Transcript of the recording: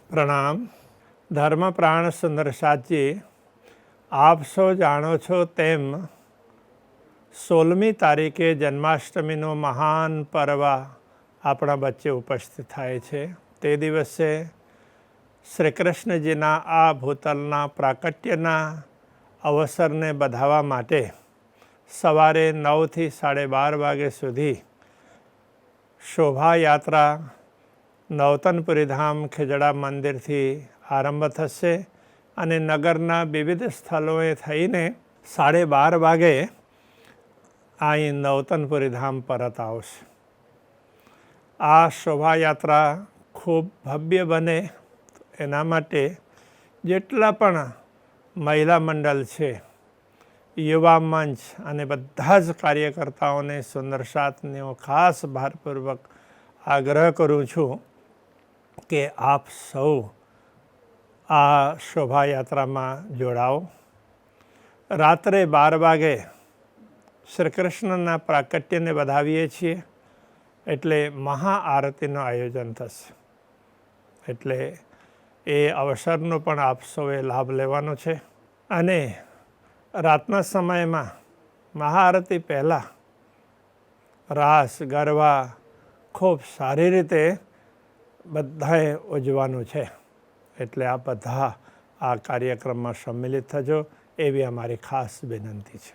પ્રણામ. ધર્મ પ્રાણ સુંદર સાચી, આપ સૌ જાણો છો તેમ 16મી તારીખે જન્માષ્ટમીનો મહાન પર્વ આપણા વચ્ચે ઉપસ્થિત થાય છે. તે દિવસે શ્રી કૃષ્ણજીના આ ભૂતલના પ્રાકટ્યના અવસરને વધાવવા માટે સવારે 9થી 12:30 વાગ્યા સુધી શોભાયાત્રા નવતનપુરી ધામ ખેજડા મંદિરથી આરંભ થશે અને નગરના વિવિધ સ્થળોએ થઈને 12:30 વાગે અહીં નવતનપુરી ધામ પરત આવશે. આ શોભાયાત્રા ખૂબ ભવ્ય બને એના માટે જેટલા પણ મહિલા મંડળ છે, યુવા મંચ અને બધા જ કાર્યકર્તાઓને સુંદર સાથનો ખાસ ભારપૂર્વક આગ્રહ કરું છું કે આપ સૌ આ શોભાયાત્રામાં જોડાઓ. રાત્રે 12 વાગે શ્રી કૃષ્ણના પ્રાકટ્યને વધાવીએ છીએ એટલે મહાઆરતીનું આયોજન થશે. એટલે એ અવસરનો પણ આપ સૌએ લાભ લેવાનો છે. અને રાતના સમયમાં મહાઆરતી પહેલાં રાસ ગરબા ખૂબ સારી રીતે બધાએ ઉજવવાનું છે. એટલે આ બધા આ કાર્યક્રમમાં સંમિલિત થજો એવી અમારી ખાસ વિનંતી છે.